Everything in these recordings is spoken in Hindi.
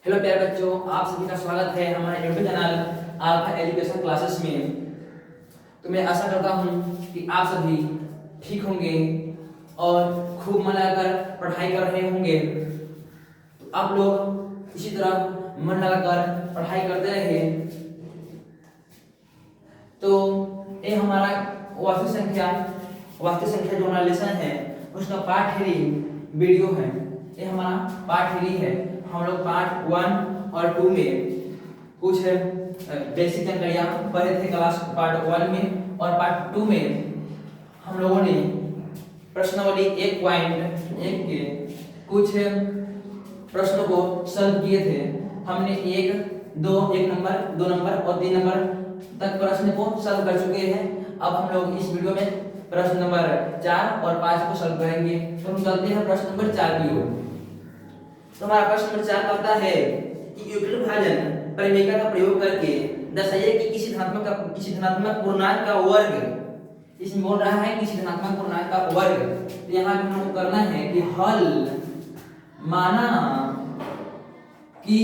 हेलो प्यारे बच्चों, आप सभी का स्वागत है हमारे यूट्यूब चैनल आपका एजुकेशन क्लासेस में। तो मैं आशा करता हूँ कि आप सभी ठीक होंगे और खूब मन लगाकर पढ़ाई कर रहे होंगे। तो आप लोग इसी तरह मन लगाकर पढ़ाई करते रहे। तो ये हमारा वास्तविक संख्या जो हमारा लेसन है उसका पार्ट 3 वीडियो है। ये हमारा पार्ट 3 है। हम लोग पार्ट 1 और 2 में कुछ बेसिक जानकारियाँ पढ़े थे क्लास पार्ट 1 में, और पार्ट 2 में हम लोगों ने प्रश्नावली 1.1 के कुछ प्रश्नों को सॉल्व किए थे। हमने 1 नंबर, 2 नंबर और 3 नंबर तक प्रश्न को सॉल्व कर चुके हैं। अब हम लोग इस वीडियो में प्रश्न नंबर 4 और 5 को सॉल्व करेंगे। तो हम चलते हैं प्रश्न नंबर 4 की ओर। तो हमारा प्रश्न नंबर 4 कहता है कि यूक्लिड विभाजन परिमेय का प्रयोग करके दर्शाइए कि किसी धनात्मक पूर्णांक का वर्ग, इसमें बोल रहा है किसी धनात्मक पूर्णांक का वर्ग। तो यहाँ पे हमको करना है कि हल माना कि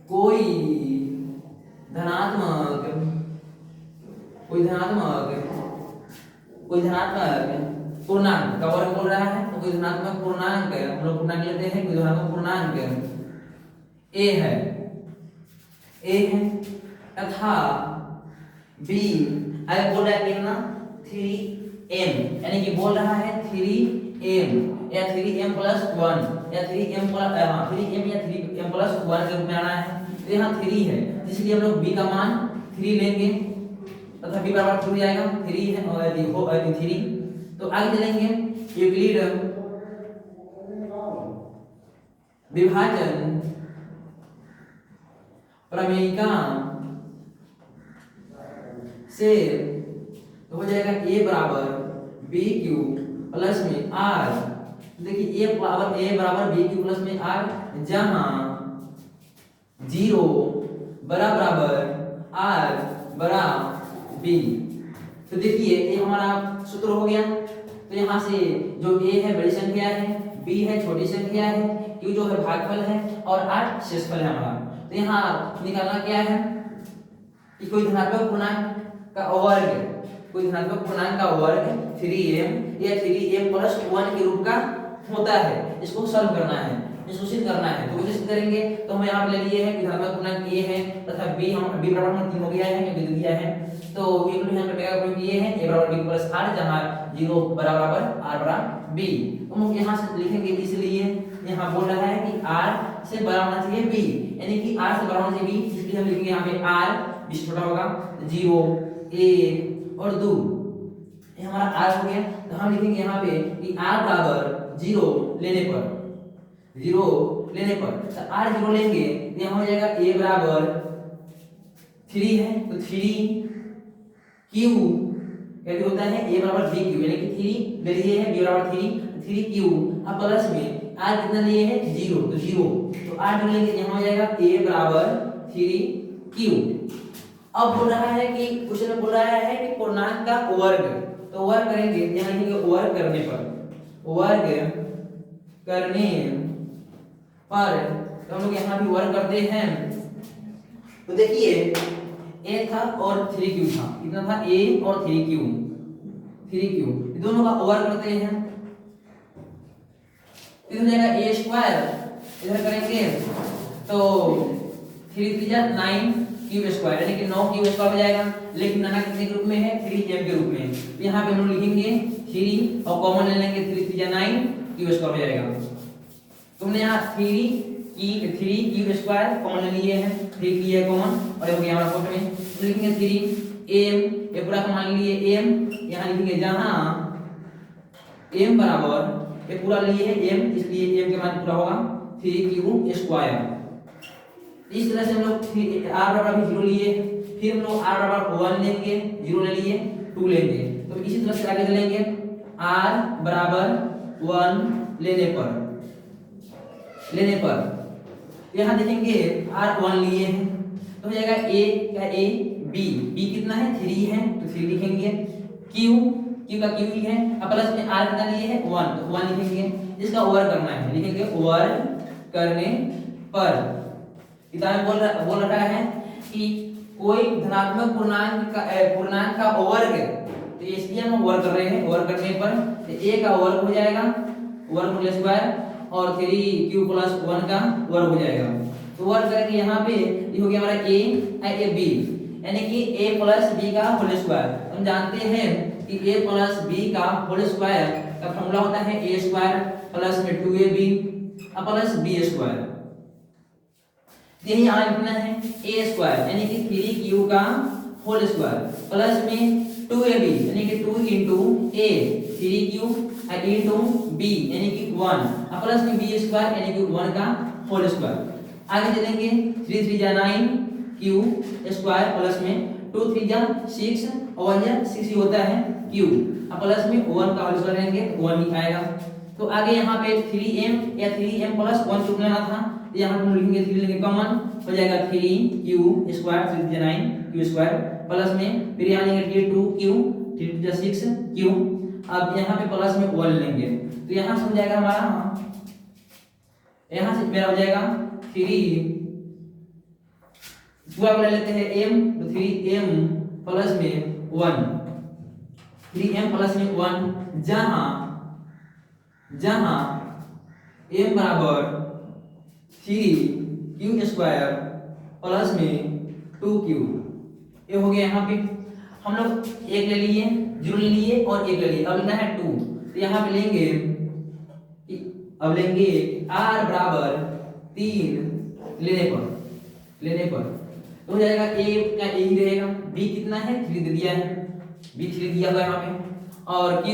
कोई धनात्मक पूर्णांक का वर्ग बोल रहा है। तो कोई धनात्मक पूर्णांक, हम लोग पूर्णांक लेते हैं, कोई धनात्मक पूर्णांक ए है तथा बी आगे बोल रहा है कितना 3m, यानी कि बोल रहा है 3m या 3m प्लस 1 या 3m या 3m प्लस 1 के रूप में आना है। तो यहाँ 3 है, इसलिए हम लोग b का मान 3 लेंगे तथा b बराबर 3 आएगा। 3 है और 3। तो आगे चलेंगे, यूक्लिड विभाजन प्रमेयिका से हो जाएगा a बराबर b क्यूब प्लस में r। देखिए a बराबर b क्यूब प्लस में r, जहां 0 बराबर r बरा b। तो देखिए ये हमारा सूत्र हो गया। तो यहाँ से जो a है बड़ी संख्या है, b है छोटी संख्या है, q जो है भागफल है और r शेषफल है हमारा। तो यहाँ निकालना क्या है कि कोई धनात्मक पूर्णांक का वर्ग 3m या 3m प्लस 1 के रूप का होता है। इसको सॉल्व करना है, निष्कर्षित करना है। तो कैसे करेंगे? तो हम यहाँ पे ले लिए हैं कि धनात्मक पूर्णांक a है तथा b बराबर 3 हो गया है क्योंकि दिया है। तो ये यहाँ पे मेगा प्रयोग किए हैं a बराबर b प्लस r, जहाँ 0 बराबर r बराबर b। तो हम यहाँ से लिखेंगे, इसलिए यहाँ बोल रहा है कि r से बड़ा होना चाहिए b, यानी कि r से बड़ा होना चाहिए b, इसलिए हम लिखेंगे यहाँ पे r b छोटा होगा 0 1 और 2। ये हमारा r हो गया। तो हम लिखेंगे यहाँ पे कि r बराबर 0 लेने पर तो r 0 लेंगे तो यहाँ हो जाएगा a बराबर 3 है, तो 3q क्या होता है a बराबर b क्यू, यानी कि 3 ले लिए है, b बराबर 3q। अब प्लस में r कितना लिए है 0, तो 0, तो r जो लेंगे यहाँ हो जाएगा a बराबर 3q। अब बोल रहा है कि क्वेश्चन में बोल रहा है कि पूर्णांक का वर्ग, तो वर्ग करेंगे, यहाँ लिखेंगे वर्ग करने पर तो हम लोग यहाँ भी वर्ग करते हैं। तो देखिए a था और 3q था, कितना था a और 3q दोनों का वर्ग करते हैं। इधर हो जाएगा a स्क्वायर, इधर करेंगे तो 3 3 9 क्यूब स्क्वायर, यानी कि 9 क्यूब स्क्वायर हो जाएगा। लेकिन नाना कितने के रूप में है 3m के रूप में। तो यहाँ पे हम लोग लिखेंगे 3 और कॉमन ले लेंगे, 3 3 9 क्यूब स्क्वायर हो जाएगा। तुमने यहाँ 3 क्यूब स्क्वायर कॉमन ले लिए हैं, 3 लिया कॉमन और हो गया हमारा फोटो में। तो लिखेंगे 3m, ये पूरा कॉमन लिए m, यहाँ लिखेंगे जहाँ m बराबर ये पूरा लिए है m, इसलिए m के मान पूरा होगा 3 क्यूब स्क्वायर। इस तरह से हम लोग r बराबर 0 लिए, फिर हम लोग r बराबर 1 लेंगे, 0 ले लिए 2 लेंगे। तो इसी तरह से आगे चलेंगे r बराबर 1 लेने पर यहाँ देखेंगे r 1 लिए हैं, तो हो जाएगा a b कितना है 3 है, तो 3 लिखेंगे। q का q ही है, अब प्लस में r कितना लिए है 1, तो 1 लिखेंगे। इसका वर्ग करना है, लिखेंगे वर्ग करने पर। किताब में बोल रखा है कि कोई धनात्मक पूर्णांक का वर्ग, तो इसलिए हम वर्ग कर रहे हैं, वर्ग करने पर तो a का वर्ग हो जाएगा, वर्ग प्लस स्क्वायर, और 3q प्लस 1 का वर्ग हो जाएगा। तो वर्ग करेंगे यहाँ पे, ये हो गया हमारा a b, यानी कि a प्लस b का होल स्क्वायर। हम जानते हैं कि a प्लस b का होल स्क्वायर का फॉर्मूला होता है a स्क्वायर प्लस में 2ab प्लस b स्क्वायर। यही यहाँ लिखना है a स्क्वायर यानी कि 3q का होल स्क्वायर प्लस में 2ab यानी कि 2 into a 3q into b यानी कि 1 प्लस में b स्क्वायर यानी कि 1 का होल स्क्वायर। आगे चलेंगे 3 3 जा 9 q स्क्वायर प्लस में 2 3 जा 6 और 1 जा 6 ही होता है q प्लस में 1 का होल स्क्वायर करेंगे तो 1 ही आएगा। तो आगे यहाँ पे 3m या 3m प्लस 1 क्यों लेना था, तो यहाँ हम लिखेंगे 3 लेंगे कॉमन, हो जाएगा 3q स्क्वायर 3 जा 9 q स्क्वायर प्लस में फिर यहाँ लेंगे 2q 3 जा 6q। अब यहाँ पे प्लस में 1 लेंगे तो यहाँ से हो जाएगा हमारा, यहाँ से मेरा हो जाएगा 3 पूरा ले लेते हैं m, तो 3m प्लस में 1 3m प्लस में 1 जहां m बराबर 3q स्क्वायर प्लस में 2q। ये हो गया। यहाँ पे हम लोग एक ले लिए, 0 ले लिए और एक ले लिए, अब लेना है 2, तो यहाँ पे लेंगे, अब लेंगे r बराबर 3 लेने पर तो हो जाएगा a का a ही रहेगा, b कितना है 3 दे दिया है, b 3 दिया हुआ है यहाँ पे, और q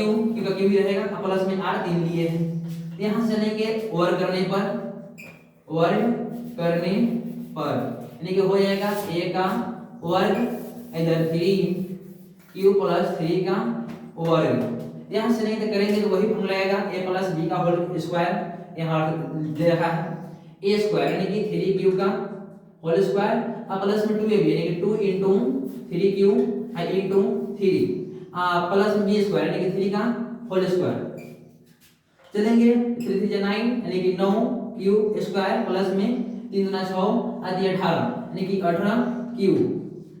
का q भी रहेगा प्लस में r 3 लिए हैं। तो यहाँ से चलेंगे वर्ग करने पर यानी कि हो जाएगा a का वर्ग इधर 3q प्लस 3 का वर्ग। यहाँ से नहीं तो करेंगे तो वही फॉर्मूला आएगा a प्लस b का होल स्क्वायर, यहाँ दे रखा है a स्क्वायर यानी कि 3q का होल स्क्वायर प्लस में 2ab यानी कि 2 इंटू 3q इंटू 3 प्लस में b स्क्वायर यानी कि 3 का होल स्क्वायर। चलेंगे 3 3 9 यानी कि 9q स्क्वायर प्लस में 3 गुना 6 आदि 18 यानी कि 18q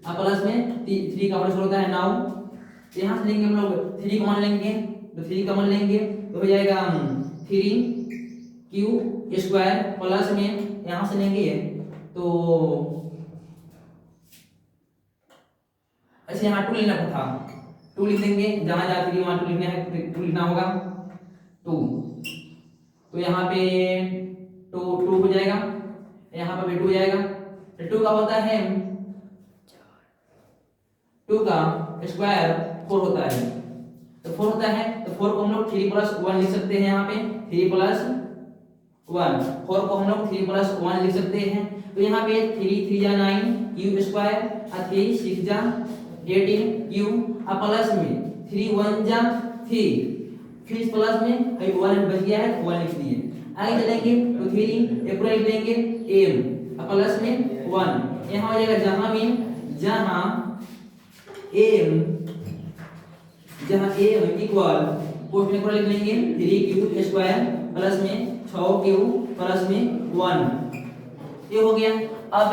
प्लस में 3 का होल स्क्वायर होता है 9। यहाँ से लेंगे हम लोग 3 कॉमन लेंगे, तो 3 कॉमन लेंगे तो हो जाएगा 3q स्क्वायर प्लस में यहाँ से लेंगे तो ऐसे यहाँ 2 लेना था, 2 लिख देंगे, जहां जहां 3 वहां 2 लिखना है, 2 लिखना होगा 2, तो यहाँ पे 2 हो जाएगा, यहाँ पर भी 2 हो जाएगा। 2 का होता है 2 का स्क्वायर 4 होता है, तो 4 होता है तो 4 को हम लोग 3 प्लस 1 लिख सकते हैं, यहाँ पे 3 प्लस 1 4 को हम लोग 3 प्लस 1 लिख सकते हैं। तो यहाँ पे 3 3 जा 9 q स्क्वायर और 3 6 जा 18 q प्लस में 3 1 जा 3 फिर प्लस में 1 बच गया है 1 लिख दिए। आगे चलेंगे तो 3 एक पूरा लिख देंगे m प्लस में 1, यहाँ हो जाएगा जहां m इक्वल पोस्ट में पूरा लिख लेंगे 3q स्क्वायर प्लस में 6q प्लस में 1, ये हो गया। अब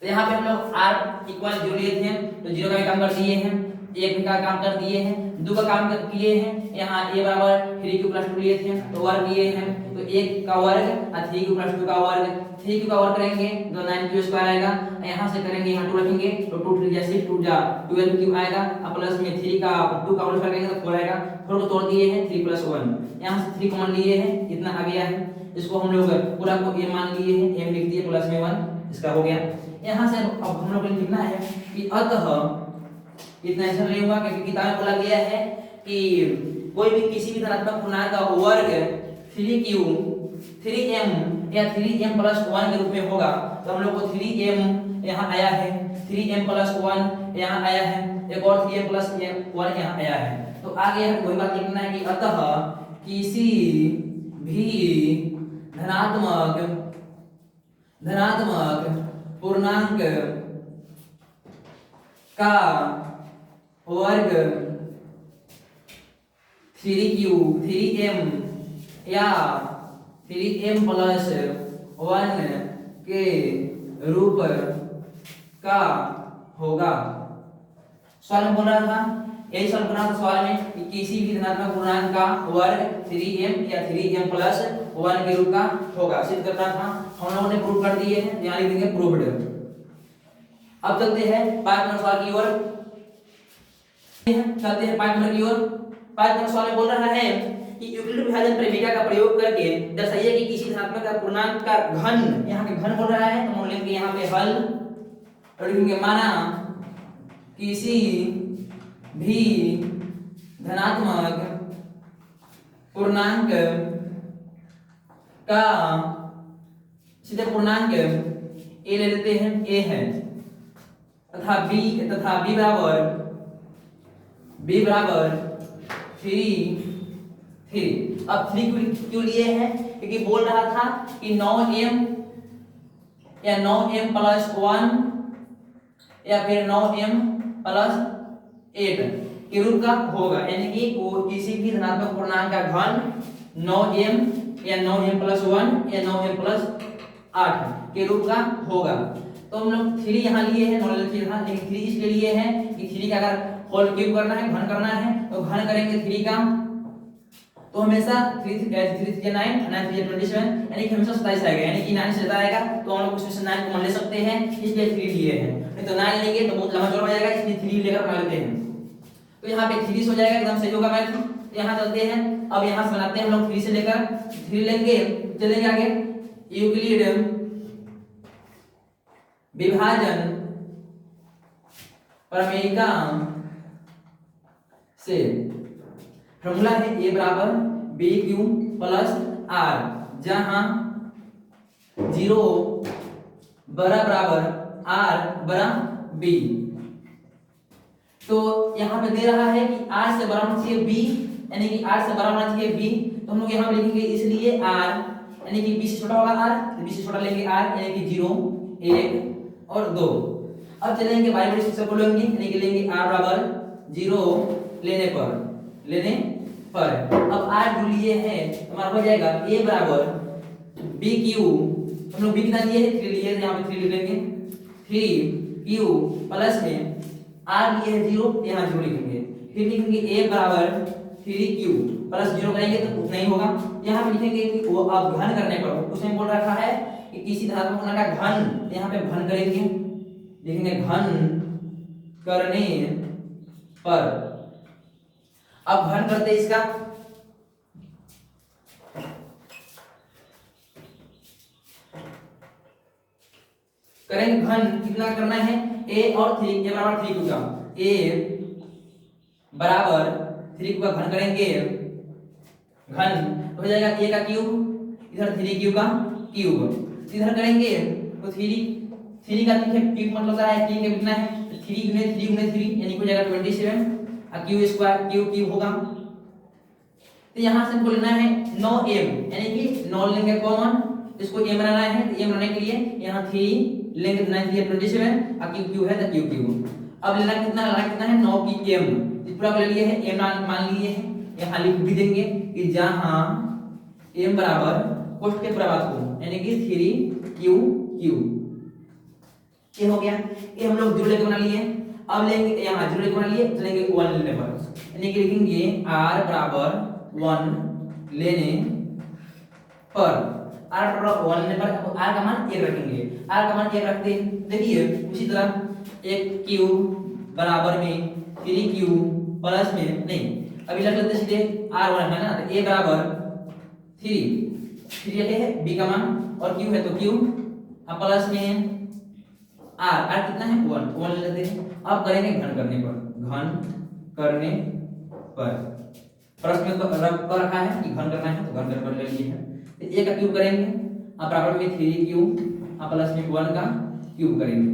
तो यहाँ पे हम लोग r इक्वल 0 लिए थे तो 0 का भी काम कर दिए हैं, 1 का काम कर दिए हैं, 2 का काम किए हैं। यहाँ a बराबर 3q प्लस 2 लिए थे तो वर्ग किए हैं, तो 1 का वर्ग और 3q प्लस 2 का वर्ग, 3q का वर्ग करेंगे तो 9q स्क्वायर आएगा, यहाँ से करेंगे यहाँ 2 रखेंगे तो 2 3 जा 6 2 जा 12q आएगा और प्लस में 3 का 2 का होल स्क्वायर करेंगे तो 4 आएगा, 4 को तोड़ दिए हैं 3 प्लस 1, यहाँ से 3 कॉमन लिए हैं, इतना आ गया है, इसको हम लोग पूरा को a मान लिए हैं, m लिख दिए प्लस में 1, इसका हो गया। यहाँ से अब हम लोग को लिखना है कि अतः इतना ऐसा नहीं हुआ क्योंकि किताब में बोला गया है कि कोई भी किसी भी धनात्मक पूर्णांक का वर्ग 3q 3m या 3m प्लस 1 के रूप में होगा, तो हम लोग को 3m यहाँ आया है, 3m प्लस 1 यहाँ आया है, एक और 3m प्लस 1 यहाँ आया है। तो आगे वही बात लिखना है कि अतः किसी भी धनात्मक पूर्णांक का वर्ग 3q 3m या 3m प्लस 1 के रूप का होगा। सवाल में बोल रहा था, यही सवाल बना था सवाल में कि किसी भी धनात्मक पूर्णांक का वर्ग 3m या 3m प्लस 1 के रूप का होगा, सिद्ध करना था। हम लोगों ने प्रूव कर दिए हैं, यहाँ लिख देंगे प्रूव्ड। अब चलते हैं 5 नंबर सवाल की ओर। चलते हैं 5 नंबर की ओर। 5 नंबर सवाल में बोल रहा है कि यूक्लिड विभाजन प्रेमिका का प्रयोग करके दर्शाइए कि किसी धनात्मक पूर्णांक का घन, यहाँ पे घन बोल रहा है तो हम लेंगे यहाँ पे हल और लिखेंगे माना किसी भी धनात्मक पूर्णांक का, सीधे पूर्णांक ए ले लेते हैं, ए है, तथा b बराबर 3। अब 3 क्यों लिए हैं? क्योंकि बोल रहा था कि 9m या 9m प्लस 1 या फिर 9m प्लस 8 के रूप का होगा, यानी कि किसी भी धनात्मक पूर्णांक का घन 9m या 9m प्लस 1 या 9m प्लस 8 के रूप का होगा। तो हम लोग 3 यहाँ लिए हैं, नॉलेज के यहाँ, लेकिन 3 इसलिए लिए हैं कि 3 का अगर होल क्यूब करना है, घन करना है, तो घन करेंगे 3 का, तो हमेशा 3 3 9 9 3 27, यानी कि हमेशा 27 आएगा, यानी कि 9 से ज्यादा आएगा तो हम लोग उसमें से 9 को मान ले सकते हैं, इसलिए 3 लिए हैं। नहीं तो 9 लेंगे तो बहुत लंबा चौड़ा हो जाएगा, इसलिए 3 लेकर बना लेते हैं। तो यहाँ पे 3 हो जाएगा, एकदम सही होगा मैथ। तो यहाँ चलते हैं, अब यहाँ से बनाते हैं हम लोग 3 से लेकर 3 लेंगे, चलेंगे आगे। यूक्लिड विभाजन प्रमेयिका से फॉर्मूला है a बराबर bq प्लस r, जहां 0 बराबर r बड़ा b। तो यहाँ पे दे रहा है कि r से बड़ा होना चाहिए b, यानी कि r से बड़ा होना चाहिए b, तो हम लोग यहाँ लिखेंगे इसलिए r, यानी कि b से छोटा होगा r, तो b से छोटा लेंगे r, यानी कि 0 1 और 2। अब चलेंगे बाई बड़ी से बोलेंगे, यानी कि लेंगे r बराबर 0 लेने पर अब r जो लिए हैं हमारा हो जाएगा a बराबर bq, हम लोग b कितना लिए हैं 3 लिए हैं, यहाँ पे 3 लिख लेंगे, 3q प्लस में r लिए हैं 0, यहाँ 0 लिखेंगे, फिर लिखेंगे a बराबर 3q प्लस 0 करेंगे तो उतना ही होगा। यहाँ पे लिखेंगे कि वो अब घन करने पर, उसमें बोल रखा है कि किसी धनात्मक पूर्णांक का घन, यहाँ पे घन करेंगे, लिखेंगे घन करने पर। अब घन करते इसका, करेंगे घन कितना करना है, a और 3, a बराबर 3 का, a बराबर 3 का घन करेंगे, घन हो जाएगा a का क्यूब, इधर 3q का क्यूब, इधर करेंगे तो 3 का क्यूब मतलब होता है 3 का कितना है 3 गुने 3 गुने 3, यानी हो जाएगा 27 और क्यू स्क्वायर क्यूब होगा। तो यहाँ से हमको लेना है 9m, यानी कि 9 लेंगे कॉमन, इसको m बनाना है, तो m बनाने के लिए यहाँ 3 लेंगे, 9 3 27 और क्यूब है तो क्यूब। अब लेना कितना है 9 की m, इस पूरा ले लिए है, m मान लिए हैं, यहाँ लिख भी देंगे कि जहाँ m बराबर कोष्ठ के पूरा बात को, यानी कि 3q ये हो गया, ये हम लोग 0 लेके बना लिए। अब लेंगे यहाँ 0 लेके बना लिए, चलेंगे 1 लेने पर, यानी कि लिखेंगे r बराबर 1 लेने पर, r बराबर 1 लेने पर r का मान 1 रखेंगे, r का मान 1 रखते हैं। देखिए उसी तरह एक क्यूब बराबर में 3q प्लस में नहीं, अभी लग लेते सीधे r1 है ना, तो a बराबर 3 रखे है b का मान और q है तो q, अब प्लस में r कितना है 1 ले लेते हैं। अब करेंगे घन करने पर, प्रश्न में तो कर रखा है कि घन करना है तो घन करने पर ले लिए हैं, तो a का क्यूब करेंगे, अब बराबर में 3q प्लस में 1 का क्यूब करेंगे।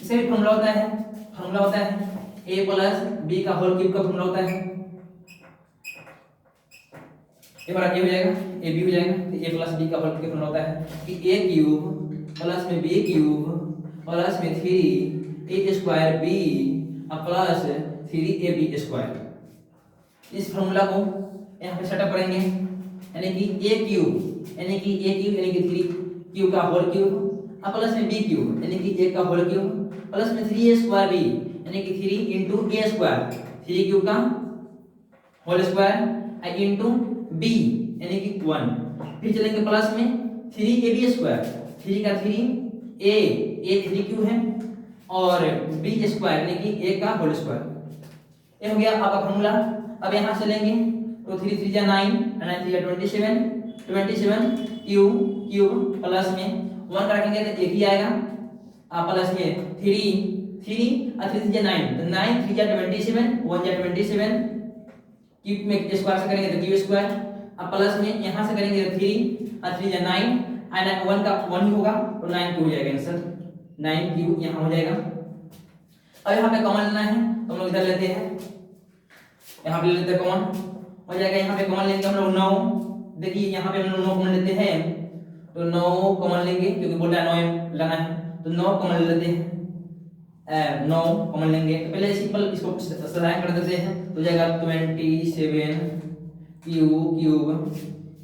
इसे भी फॉर्मूला होता है a प्लस b का होल क्यूब का फॉर्मूला होता है, ये बार ये हो जाएगा a b हो जाएगा, तो a प्लस b का होल क्यूब फॉर्मूला होता है कि a क्यूब प्लस में b क्यूब प्लस में 3a square b plus 3ab square. इस फॉर्मूला को यहाँ पे सेटअप करेंगे, यानी कि ए क्यूब यानी कि 3 का होल क्यूब अब प्लस में बी क्यूब यानी कि ए का होल क्यूब प्लस में 3a स्क्वायर बी यानी कि 3 इंटू ए स्क्वायर 3 क्यूब का होल स्क्वायर इंटू बी यानी कि 1 फिर चलेंगे प्लस में 3ab स्क्वायर 3 का 3 ए 3 क्यूब है और बी स्क्वायर यानी कि ए का होल स्क्वायर ये हो गया आपका फॉर्मूला। अब यहाँ से लेंगे तो 3 3 जा 9 9 3 जा 27 क्यूब प्लस में 1 रखेंगे तो एक ही आएगा प्लस में 3 और 3 जा 9 तो 9 3 जा 27 1 जा 27 क्यूब में स्क्वायर से करेंगे तो क्यूब स्क्वायर अब प्लस में यहाँ से करेंगे तो 3 और 3 जा 9 और 1 का 1 ही होगा तो 9 क्यूब हो जाएगा आंसर 9 क्यूब यहाँ हो जाएगा। अब यहाँ पे कॉमन लेना है तो हम लोग इधर लेते हैं यहाँ पे ले लेते हैं कॉमन हो जाएगा। यहाँ पे कॉमन लेंगे हम लोग 9 देखिए यहाँ पे हम लोग 9 कॉमन लेते हैं तो 9 कॉमन लेंगे क्योंकि बोल रहा है 9 लेना है तो 9 कॉमन ले लेते हैं 9 कॉमन लेंगे तो पहले सिंपल इसको सलाइन कर देते हैं तो जाएगा 27 क्यूब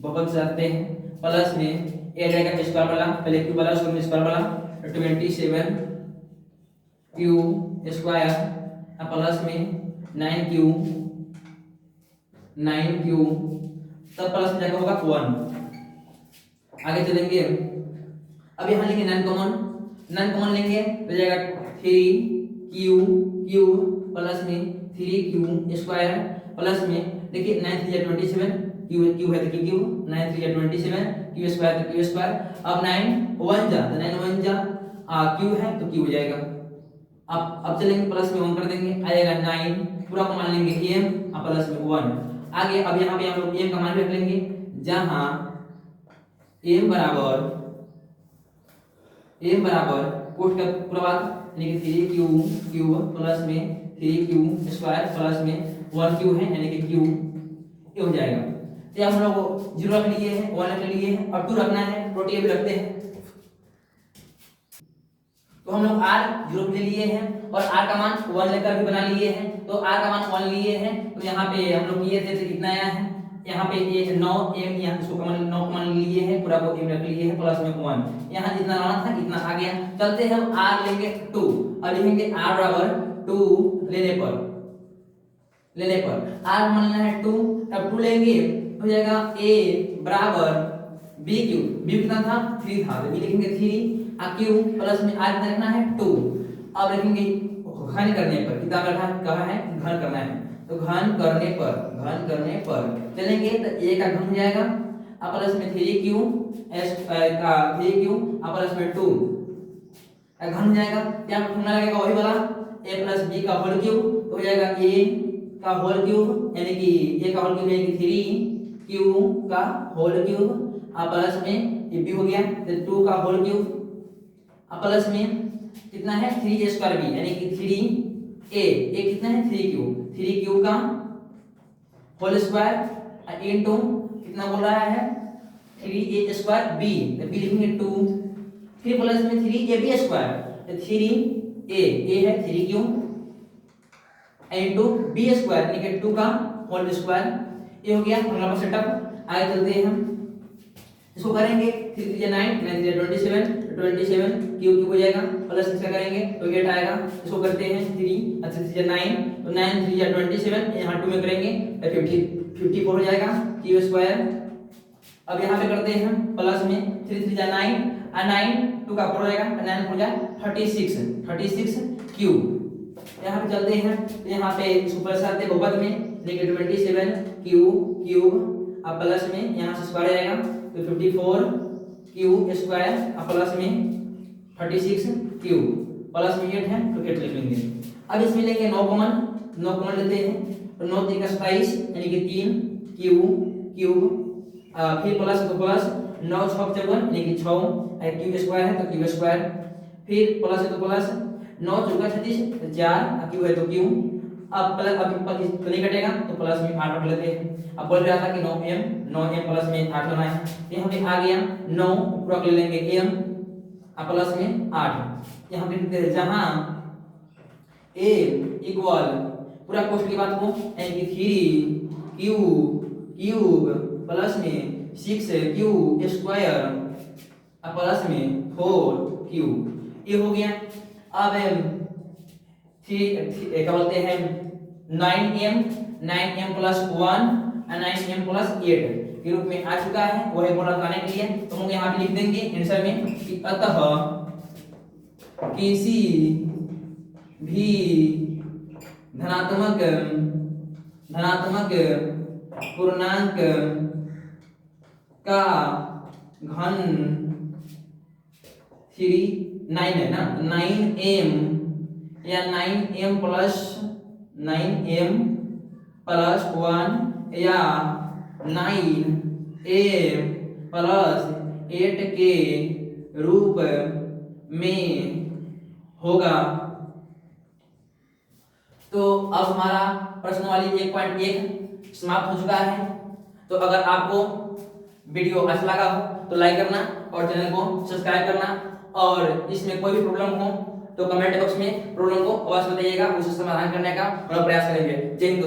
बहुत सकते हैं प्लस में ए जाएगा स्क्वायर वाला पहले क्यूब वाला उसको स्क्वायर वाला 27 क्यूब स्क्वायर प्लस में 9 क्यूब तब प्लस में जाकर होगा 1 आगे चलेंगे। अब यहाँ लेंगे 9 कॉमन लेंगे तो जाएगा 3 क्यूब प्लस में 3 क्यूब स्क्वायर प्लस में देखिए 9 3 जा 27 क्यूब है तो क्यूब 9 3 जा 27 क्यूब स्क्वायर तो क्यूब स्क्वायर अब 9 1 जा तो 9 1 जा क्यूब है तो क्यूब हो जाएगा। अब चलेंगे प्लस में 1 कर देंगे आएगा 9 पूरा को मान लेंगे m प्लस में 1 आगे। अब यहाँ पे हम लोग m का मान रख लेंगे जहाँ m बराबर कोट का पूरा बात यानी कि 3 क्यूब प्लस में 3 क्यूब स्क्वायर प्लस में 1 क्यूब है यानी कि क्यूब ये हो जाएगा। तो हम लोग 0 रख लिए हैं 1 रख लिए हैं और 2 रखना है प्रोटीन भी रखते हैं तो हम लोग r 0 ले लिए हैं और r का मान 1 लेकर भी बना लिए हैं तो r का मान 1 लिए हैं तो यहाँ पे हम लोग ये थे कितना आया है यहाँ पे ये 9 m यहाँ इसको कॉमन 9 कॉमन लिए हैं पूरा को m रख लिए हैं प्लस में 1 यहाँ जितना लाना था इतना आ गया। चलते हैं हम r लेंगे 2 और लिखेंगे r बराबर 2 लेने पर r मान लेना है 2 तब 2 लेंगे हो जाएगा a बराबर b क्यूब b कितना था 3 था तो b लिखेंगे 3 क्यूब प्लस में r कितना रखना है 2 अब लिखेंगे घन करने पर कितना रखा कहा है घन करना है तो घन करने पर चलेंगे तो a का घन हो जाएगा अब प्लस में 3 क्यूब s का 3 क्यूब अब प्लस में 2 घन हो जाएगा क्या फॉर्मूला लगेगा वही वाला a प्लस b का होल क्यूब तो हो जाएगा a का होल क्यूब यानी कि a का होल क्यूब यानी कि 3 क्यूब का होल क्यूब अब प्लस में ये b हो गया तो 2 का होल क्यूब अब प्लस में कितना है 3a स्क्वायर b यानी कि 3a कितना है 3 क्यूब का होल स्क्वायर इनटू कितना बोल रहा है 3a स्क्वायर b तो b लिखेंगे 2 फिर प्लस में 3ab स्क्वायर तो 3a है 3 क्यूब इनटू b स्क्वायर यानी कि 2 का होल स्क्वायर ये हो गया फॉर्मूला सेटअप। आगे चलते हैं हम इसको करेंगे 3 3 9 9 27 क्यूब हो जाएगा प्लस इसका करेंगे तो 8 आएगा। इसको करते हैं 3 और 3 9 तो 9 3 27 यहाँ 2 में करेंगे तो 54 हो जाएगा क्यूब स्क्वायर। अब यहाँ पे करते हैं प्लस में 3 3 9 और 9 2 का 4 हो जाएगा 9 हो जाएगा 36 क्यूब। यहाँ पे चलते हैं तो यहाँ पे सुपर साथ बहुपद में लेके 27 क्यूब अब प्लस में यहाँ से स्क्वायर आएगा तो 54 क्यूब स्क्वायर अब प्लस में 36 क्यूब प्लस में 8 है तो 8 लिख लेंगे। अब इसमें लेंगे 9 कॉमन लेते हैं तो 9 3 27 यानी कि 3 क्यूब फिर प्लस तो प्लस 9 6 54 यानी कि 6 क्यूब स्क्वायर है तो क्यूब स्क्वायर फिर प्लस है तो प्लस 9 चौका 36 तो 4 क्यूब है तो क्यूब अब प्लस अभी तो नहीं कटेगा तो प्लस में 8 रख लेते हैं। अब बोल रहा था कि 9m प्लस में 8 लेना है यहाँ पे आ गया 9 पूरा ले लेंगे m अब प्लस में 8 यहाँ पे जहाँ a इक्वल पूरा कोष्ठ की बात को यानी कि 3 क्यूब प्लस में 6q² प्लस में 4q, ये हो गया। अब क्या बोलते हैं 9m प्लस 1 और 9m प्लस 8 के रूप में आ चुका है, वही बोला लगाने के लिए तो हम यहाँ पे लिख देंगे आंसर में कि अतः किसी भी धनात्मक पूर्णांक का घन 9 है ना, 9m या 9m प्लस 1 या 9m प्लस 8 के रूप में होगा। तो अब हमारा प्रश्नवाली 1.1 समाप्त हो चुका है। तो अगर आपको वीडियो अच्छा लगा हो तो लाइक करना और चैनल को सब्सक्राइब करना, और इसमें कोई भी प्रॉब्लम हो तो कमेंट बॉक्स में प्रॉब्लम को अवश्य बताइएगा, उसे समाधान करने का हम प्रयास करेंगे। जय हिंद।